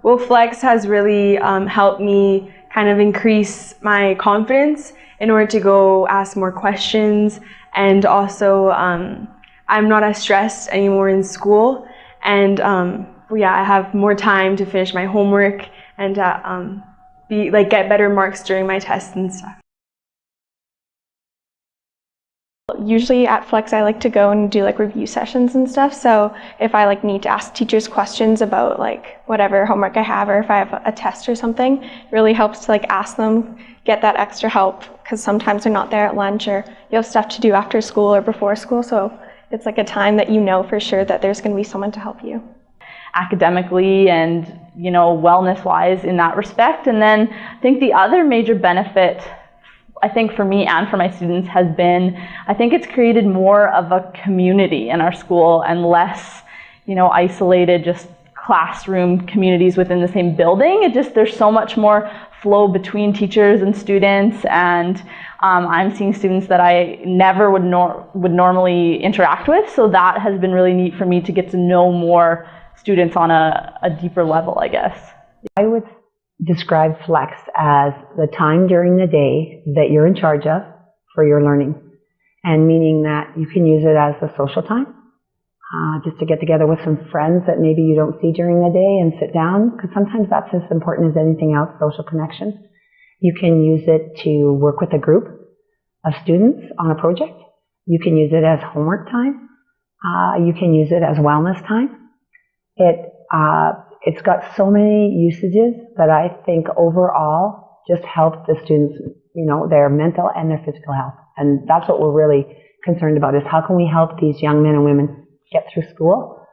Well, Flex has really helped me kind of increase my confidence in order to go ask more questions, and also I'm not as stressed anymore in school, and yeah, I have more time to finish my homework and get better marks during my tests and stuff. Usually at Flex I like to go and do like review sessions and stuff, so if I need to ask teachers questions about like whatever homework I have, or if I have a test or something, it really helps to ask them, get that extra help, because sometimes they're not there at lunch, or you have stuff to do after school or before school, so it's like a time that you know for sure that there's going to be someone to help you. Academically and wellness-wise in that respect. And then I think the other major benefit, I think for me and for my students, has been, I think it's created more of a community in our school and less, isolated just classroom communities within the same building. There's so much more flow between teachers and students, and I'm seeing students that I never would normally interact with. So that has been really neat for me to get to know more students on a deeper level, I guess. I would describe Flex as the time during the day that you're in charge of for your learning, and meaning that you can use it as a social time, just to get together with some friends that maybe you don't see during the day and sit down, because sometimes that's as important as anything else, social connections. You can use it to work with a group of students on a project. You can use it as homework time. You can use it as wellness time. It's got so many usages that I think overall just help the students, their mental and their physical health. And that's what we're really concerned about, is how can we help these young men and women get through school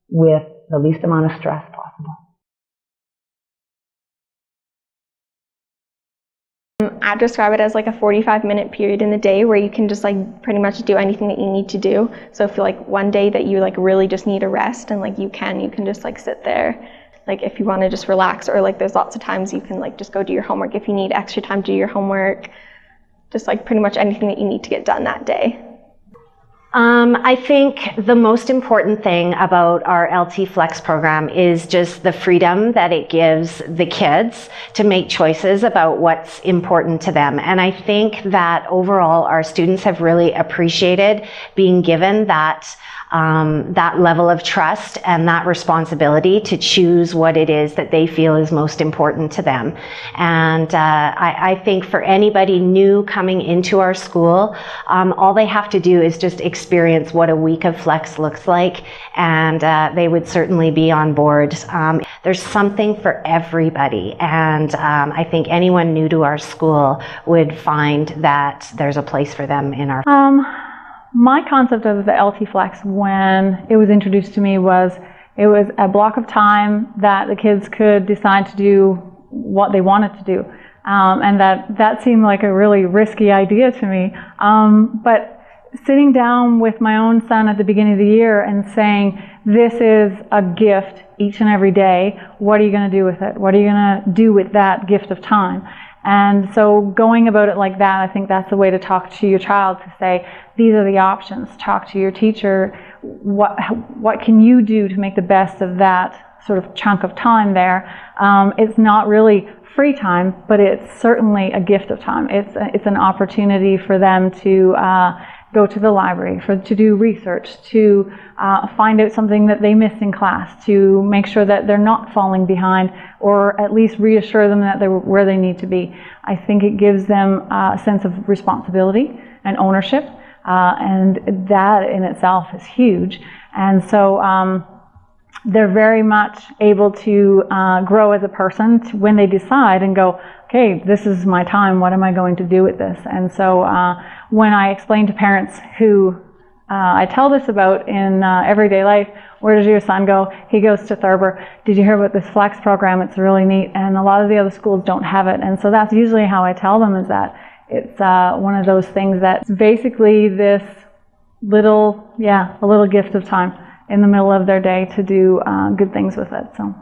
with the least amount of stress possible. I describe it as like a 45-minute period in the day where you can just pretty much do anything that you need to do. So if one day that you really just need a rest, and you can just sit there. If you want to just relax, or there's lots of times you can just go do your homework if you need extra time to do your homework. Just pretty much anything that you need to get done that day. I think the most important thing about our LT Flex program is just the freedom that it gives the kids to make choices about what's important to them. And I think that overall our students have really appreciated being given that level of trust and that responsibility to choose what it is that they feel is most important to them. And I think for anybody new coming into our school, all they have to do is just experience what a week of Flex looks like, and they would certainly be on board. There's something for everybody, and I think anyone new to our school would find that there's a place for them in our My concept of the LT Flex, when it was introduced to me, it was a block of time that the kids could decide to do what they wanted to do. And that seemed like a really risky idea to me. But sitting down with my own son at the beginning of the year and saying, this is a gift each and every day, what are you going to do with it? What are you going to do with that gift of time? And so going about it like that, I think that's the way to talk to your child, to say, these are the options. Talk to your teacher. What can you do to make the best of that sort of chunk of time there? It's not really free time, but it's certainly a gift of time. It's an opportunity for them to go to the library, to do research, to find out something that they missed in class, to make sure that they're not falling behind, or at least reassure them that they're where they need to be. I think it gives them a sense of responsibility and ownership, and that in itself is huge. And so they're very much able to grow as a person when they decide and go, okay, this is my time, what am I going to do with this? And so when I explain to parents who I tell this about in everyday life, where does your son go? He goes to Thurber. Did you hear about this Flex program? It's really neat, and a lot of the other schools don't have it. And so that's usually how I tell them, is that it's one of those things that's basically this a little gift of time in the middle of their day to do good things with it. So.